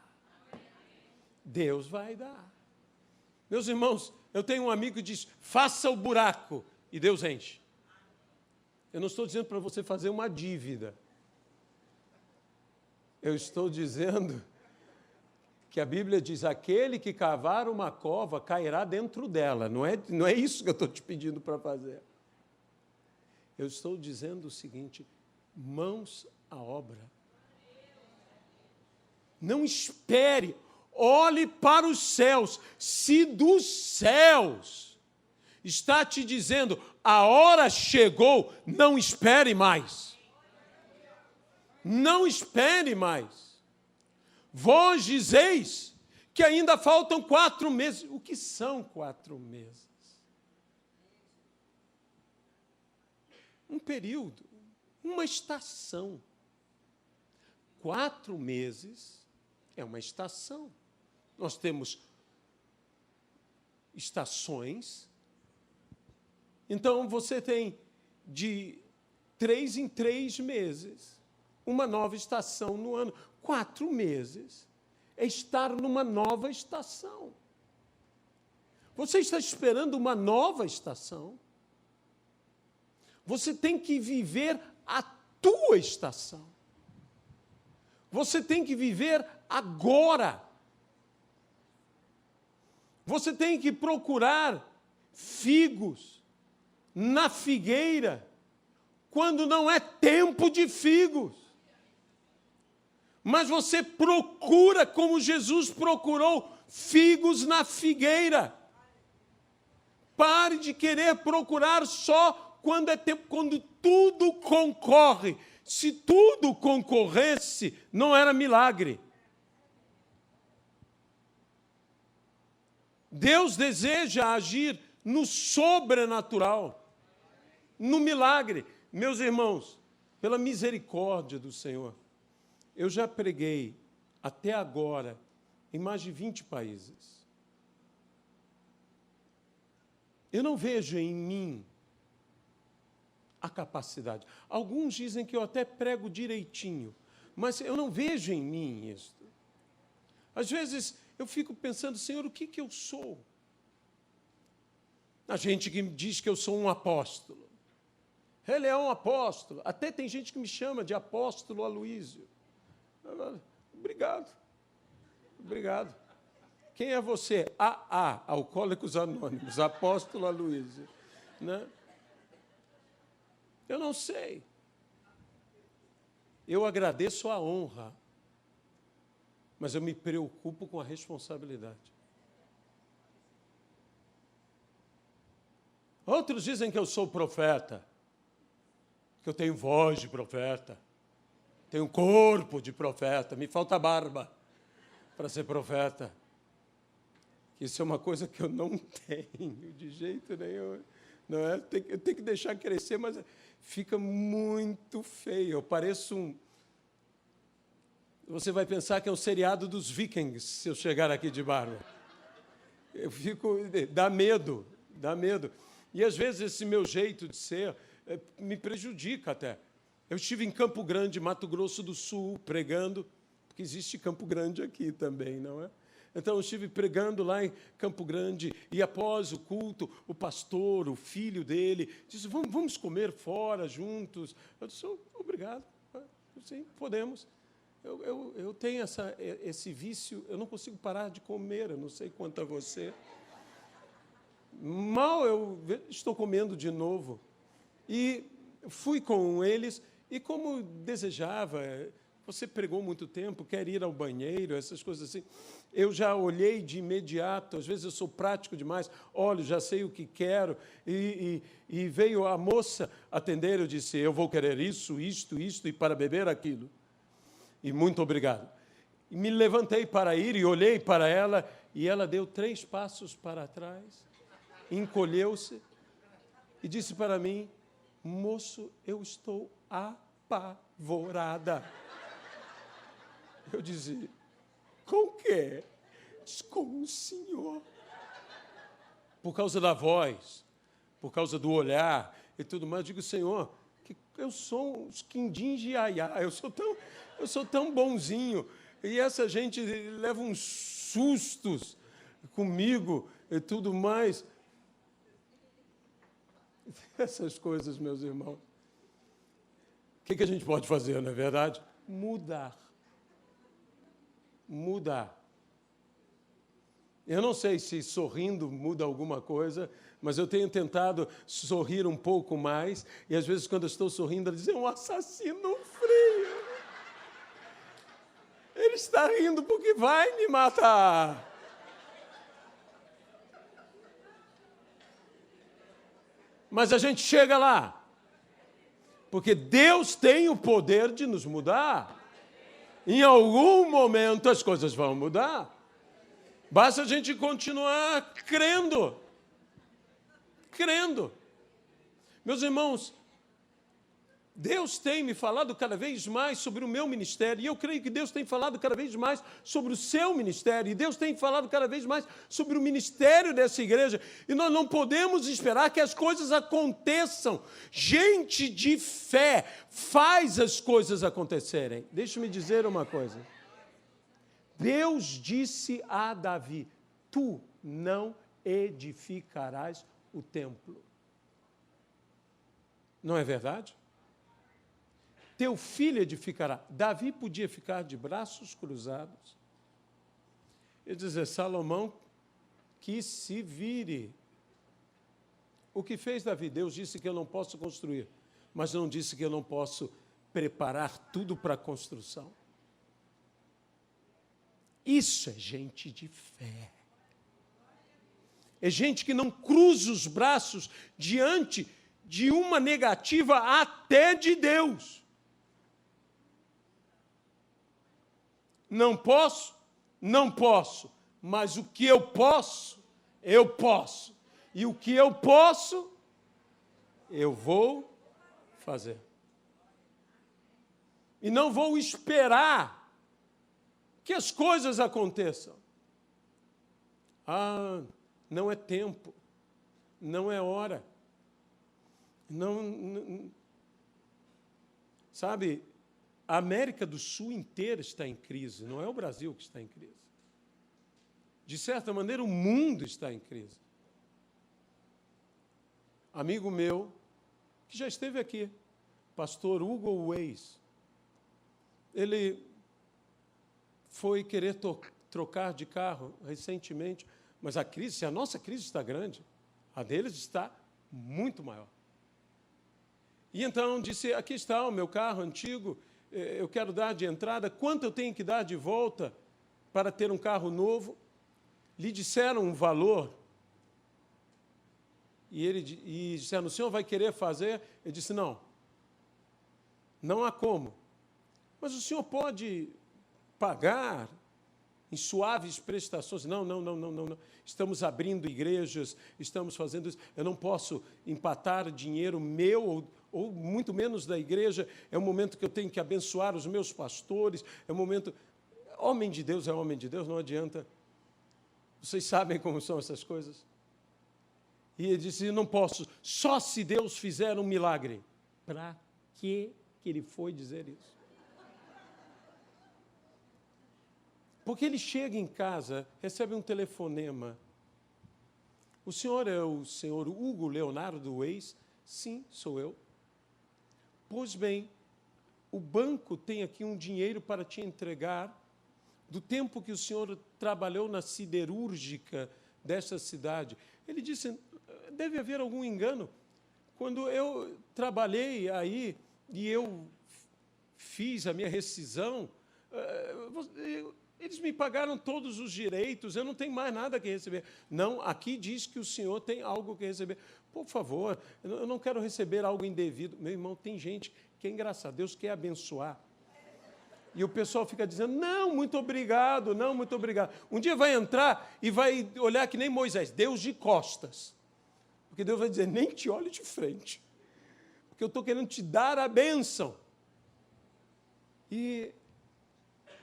Deus vai dar. Meus irmãos, eu tenho um amigo que diz, faça o buraco, e Deus enche. Eu não estou dizendo para você fazer uma dívida. Eu estou dizendo que a Bíblia diz, aquele que cavar uma cova cairá dentro dela. Não é isso que eu estou te pedindo para fazer. Eu estou dizendo o seguinte, mãos à obra. Não espere, olhe para os céus. Se dos céus está te dizendo, a hora chegou, não espere mais. Não espere mais. Vós dizeis que ainda faltam 4 meses. O que são 4 meses? Um período, uma estação. 4 meses é uma estação. Nós temos estações. Então, você tem de 3 em 3 meses uma nova estação no ano. 4 meses é estar numa nova estação. Você está esperando uma nova estação? Você tem que viver a tua estação. Você tem que viver agora. Você tem que procurar figos na figueira, quando não é tempo de figos. Mas você procura, como Jesus procurou, figos na figueira. Pare de querer procurar só quando é tempo, quando tudo concorre. Se tudo concorresse, não era milagre. Deus deseja agir no sobrenatural, no milagre. Meus irmãos, pela misericórdia do Senhor, eu já preguei até agora em mais de 20 países. Eu não vejo em mim a capacidade. Alguns dizem que eu até prego direitinho, mas eu não vejo em mim isso. Às vezes eu fico pensando, Senhor, o que eu sou? A gente que diz que eu sou um apóstolo. Ele é um apóstolo. Até tem gente que me chama de apóstolo Aloísio. Obrigado. Obrigado. Quem é você? Alcoólicos Anônimos, apóstolo Aloísio. Né? Eu não sei. Eu agradeço a honra, mas eu me preocupo com a responsabilidade. Outros dizem que eu sou profeta, que eu tenho voz de profeta, tenho corpo de profeta, me falta barba para ser profeta. Isso é uma coisa que eu não tenho de jeito nenhum. Não é? Eu tenho que deixar crescer, mas fica muito feio. Eu pareço um... Você vai pensar que é um seriado dos Vikings, se eu chegar aqui de barba. Eu fico... Dá medo, dá medo. E, às vezes, esse meu jeito de ser me prejudica até. Eu estive em Campo Grande, Mato Grosso do Sul, pregando, porque existe Campo Grande aqui também, não é? Então, eu estive pregando lá em Campo Grande, e após o culto, o pastor, o filho dele, disse, vamos comer fora juntos. Eu disse, obrigado, sim, podemos. Eu tenho esse vício, eu não consigo parar de comer, eu não sei quanto a você. Mal eu estou comendo de novo. E fui com eles, e como desejava, você pregou muito tempo, quer ir ao banheiro, essas coisas assim. Eu já olhei de imediato, às vezes eu sou prático demais, olho, já sei o que quero, e veio a moça atender, eu disse, eu vou querer isso, isto, e para beber aquilo. E muito obrigado. E me levantei para ir e olhei para ela, e ela deu 3 passos para trás, encolheu-se e disse para mim, moço, eu estou apavorada. Eu disse, com o quê? Diz, com o Senhor. Por causa da voz, por causa do olhar e tudo mais. Eu digo, Senhor, que eu sou um quindim de iaiá, eu sou tão bonzinho, e essa gente leva uns sustos comigo e tudo mais. Essas coisas, meus irmãos. O que a gente pode fazer, não é verdade? Mudar. Mudar. Eu não sei se sorrindo muda alguma coisa, mas eu tenho tentado sorrir um pouco mais, e às vezes quando eu estou sorrindo, eu digo, é um assassino frio. Ele está rindo porque vai me matar. Mas a gente chega lá, porque Deus tem o poder de nos mudar. Em algum momento as coisas vão mudar. Basta a gente continuar crendo. Crendo. Meus irmãos, Deus tem me falado cada vez mais sobre o meu ministério, e eu creio que Deus tem falado cada vez mais sobre o seu ministério, e Deus tem falado cada vez mais sobre o ministério dessa igreja, e nós não podemos esperar que as coisas aconteçam. Gente de fé faz as coisas acontecerem. Deixa-me dizer uma coisa. Deus disse a Davi, tu não edificarás o templo. Não é verdade? Teu filho edificará. Davi podia ficar de braços cruzados e dizer, Salomão, que se vire. O que fez Davi? Deus disse que eu não posso construir, mas não disse que eu não posso preparar tudo para a construção. Isso é gente de fé. É gente que não cruza os braços diante de uma negativa até de Deus. Não posso? Não posso. Mas o que eu posso, eu posso. E o que eu posso, eu vou fazer. E não vou esperar que as coisas aconteçam. Ah, não é tempo. Não é hora. Não. Sabe, a América do Sul inteira está em crise, não é o Brasil que está em crise. De certa maneira, o mundo está em crise. Amigo meu, que já esteve aqui, pastor Hugo Weiss, ele foi querer trocar de carro recentemente, mas se a nossa crise está grande, a deles está muito maior. E então disse, aqui está o meu carro antigo, eu quero dar de entrada, quanto eu tenho que dar de volta para ter um carro novo? Lhe disseram um valor, e disseram, o senhor vai querer fazer? Ele disse, não há como. Mas o senhor pode pagar em suaves prestações. Não. Estamos abrindo igrejas, estamos fazendo isso. Eu não posso empatar dinheiro meu ou muito menos da igreja. É um momento que eu tenho que abençoar os meus pastores. É um momento... Homem de Deus é homem de Deus, não adianta. Vocês sabem como são essas coisas. E ele disse, não posso, só se Deus fizer um milagre. Para que ele foi dizer isso? Porque ele chega em casa, recebe um telefonema. O senhor é o senhor Hugo Leonardo Weiss? Sim, sou eu. Pois bem, o banco tem aqui um dinheiro para te entregar do tempo que o senhor trabalhou na siderúrgica dessa cidade. Ele disse, deve haver algum engano. Quando eu trabalhei aí e eu fiz a minha rescisão, eles me pagaram todos os direitos, eu não tenho mais nada que receber. Não, aqui diz que o senhor tem algo que receber. Por favor, eu não quero receber algo indevido. Meu irmão, tem gente que é engraçado, Deus quer abençoar. E o pessoal fica dizendo, não, muito obrigado, não, muito obrigado. Um dia vai entrar e vai olhar que nem Moisés, Deus de costas. Porque Deus vai dizer, nem te olhe de frente. Porque eu estou querendo te dar a bênção. E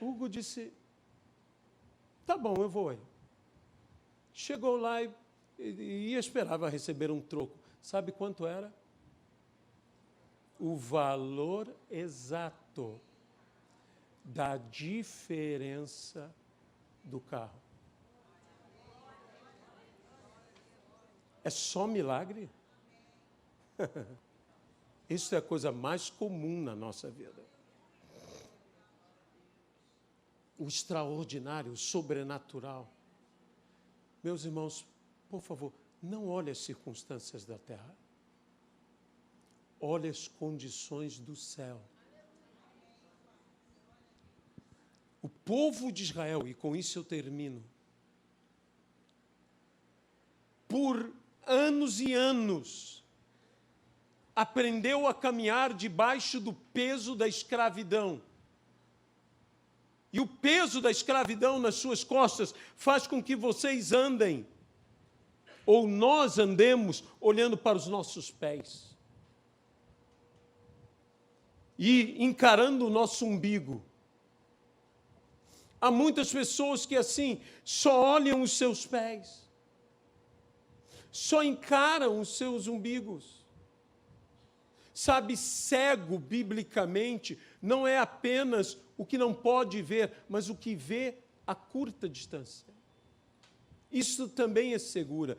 Hugo disse, tá bom, eu vou aí. Chegou lá e esperava receber um troco. Sabe quanto era? O valor exato da diferença do carro. É só milagre? Isso é a coisa mais comum na nossa vida. O extraordinário, o sobrenatural. Meus irmãos, por favor, não olhe as circunstâncias da terra. Olhe as condições do céu. O povo de Israel, e com isso eu termino, por anos e anos, aprendeu a caminhar debaixo do peso da escravidão. E o peso da escravidão nas suas costas faz com que vocês andem, ou nós andemos, olhando para os nossos pés. E encarando o nosso umbigo. Há muitas pessoas que assim, só olham os seus pés. Só encaram os seus umbigos. Sabe, cego, biblicamente, não é apenas o que não pode ver, mas o que vê a curta distância. Isso também é cegueira.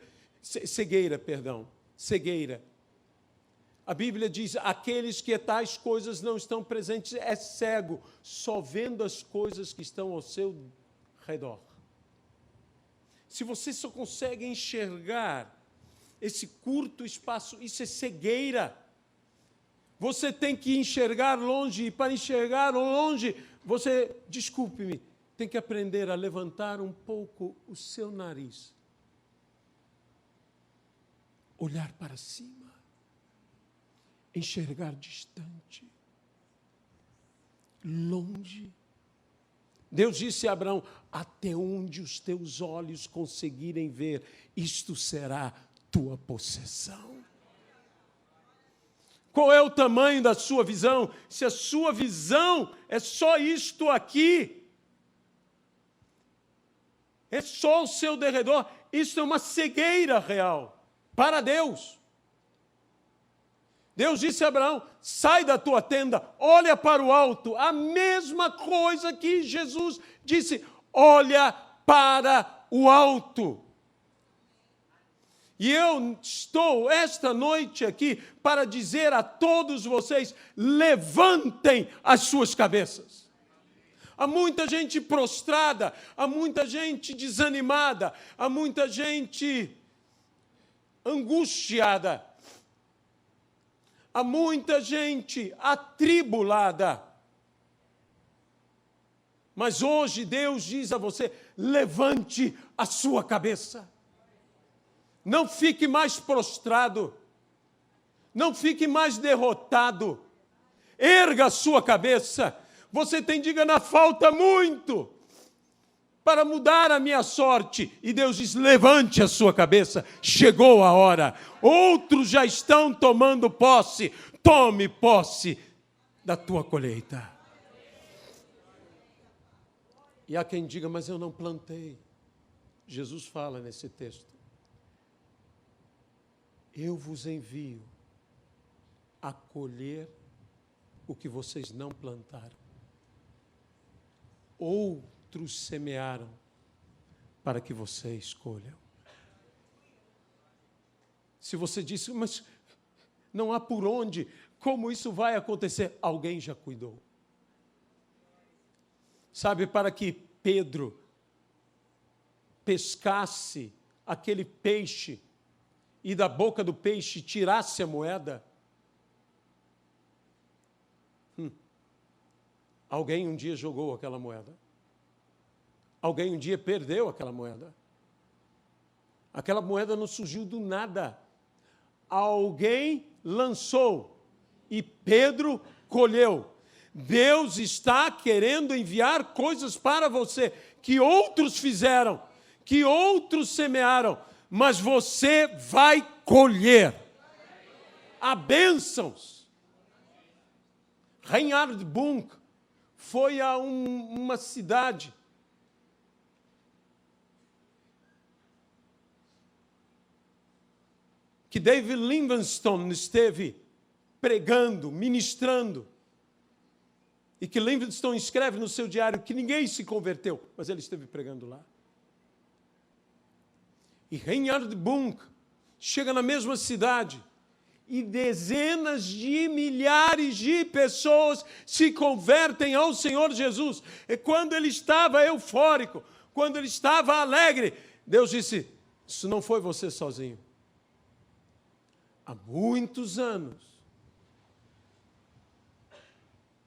A Bíblia diz, aqueles que tais coisas não estão presentes, é cego, só vendo as coisas que estão ao seu redor. Se você só consegue enxergar esse curto espaço, isso é cegueira. Você tem que enxergar longe, e para enxergar longe, você, desculpe-me, tem que aprender a levantar um pouco o seu nariz. Olhar para cima. Enxergar distante. Longe. Deus disse a Abraão, até onde os teus olhos conseguirem ver, isto será tua possessão. Qual é o tamanho da sua visão? Se a sua visão é só isto aqui, é só ao seu derredor, isso é uma cegueira real para Deus. Deus disse a Abraão, sai da tua tenda, olha para o alto. A mesma coisa que Jesus disse, olha para o alto. E eu estou esta noite aqui para dizer a todos vocês, levantem as suas cabeças. Há muita gente prostrada, há muita gente desanimada, há muita gente angustiada, há muita gente atribulada. Mas hoje Deus diz a você, levante a sua cabeça. Não fique mais prostrado, não fique mais derrotado, erga a sua cabeça. Você tem, diga, na falta muito para mudar a minha sorte. E Deus diz, levante a sua cabeça, chegou a hora. Outros já estão tomando posse, tome posse da tua colheita. E há quem diga, mas eu não plantei. Jesus fala nesse texto. Eu vos envio a colher o que vocês não plantaram. Outros semearam para que vocês escolham. Se você disse, mas não há por onde, como isso vai acontecer? Alguém já cuidou. Sabe, para que Pedro pescasse aquele peixe e da boca do peixe tirasse a moeda, alguém um dia jogou aquela moeda. Alguém um dia perdeu aquela moeda. Aquela moeda não surgiu do nada. Alguém lançou e Pedro colheu. Deus está querendo enviar coisas para você que outros fizeram, que outros semearam, mas você vai colher. Há bênçãos. Reinhard Bunke foi a uma cidade que David Livingstone esteve pregando, ministrando, e que Livingstone escreve no seu diário que ninguém se converteu, mas ele esteve pregando lá. E Reinhard Bunk chega na mesma cidade e dezenas de milhares de pessoas se convertem ao Senhor Jesus. E quando ele estava eufórico, quando ele estava alegre, Deus disse: isso não foi você sozinho. Há muitos anos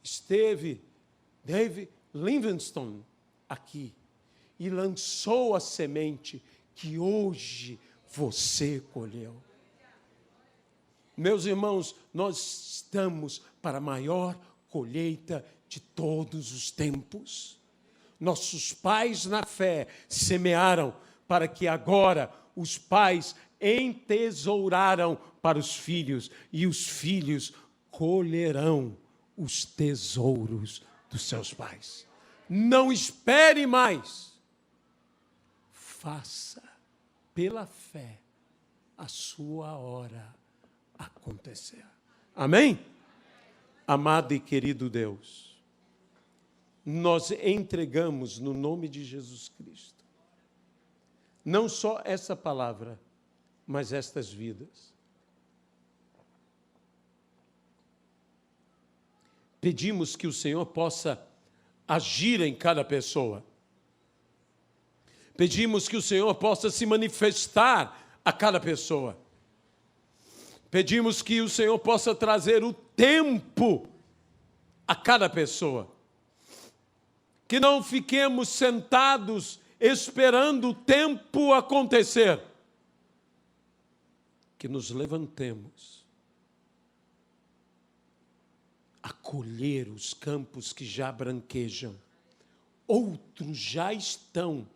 esteve David Livingstone aqui e lançou a semente que hoje você colheu. Meus irmãos, nós estamos para a maior colheita de todos os tempos. Nossos pais na fé semearam para que agora os pais entesouraram para os filhos e os filhos colherão os tesouros dos seus pais. Não espere mais. Faça pela fé a sua hora acontecer. Amém? Amado e querido Deus, nós entregamos no nome de Jesus Cristo, não só essa palavra, mas estas vidas. Pedimos que o Senhor possa agir em cada pessoa. Pedimos que o Senhor possa se manifestar a cada pessoa. Pedimos que o Senhor possa trazer o tempo a cada pessoa. Que não fiquemos sentados esperando o tempo acontecer. Que nos levantemos a colher os campos que já branquejam. Outros já estão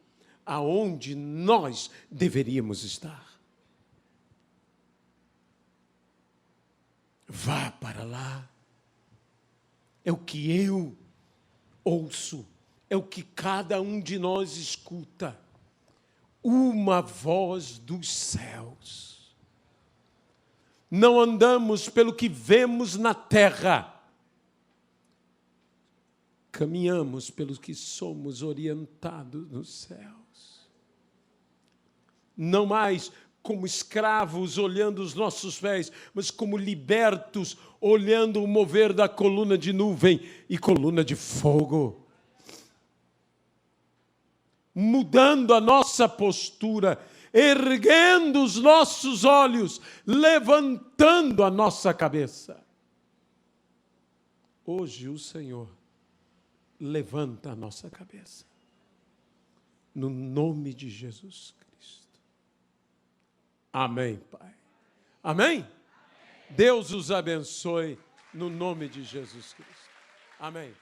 aonde nós deveríamos estar. Vá para lá. É o que eu ouço, é o que cada um de nós escuta. Uma voz dos céus. Não andamos pelo que vemos na terra. Caminhamos pelos que somos orientados nos céus. Não mais como escravos olhando os nossos pés, mas como libertos olhando o mover da coluna de nuvem e coluna de fogo. Mudando a nossa postura, erguendo os nossos olhos, levantando a nossa cabeça. Hoje o Senhor levanta a nossa cabeça. No nome de Jesus Cristo. Amém, Pai. Amém? Deus os abençoe no nome de Jesus Cristo. Amém.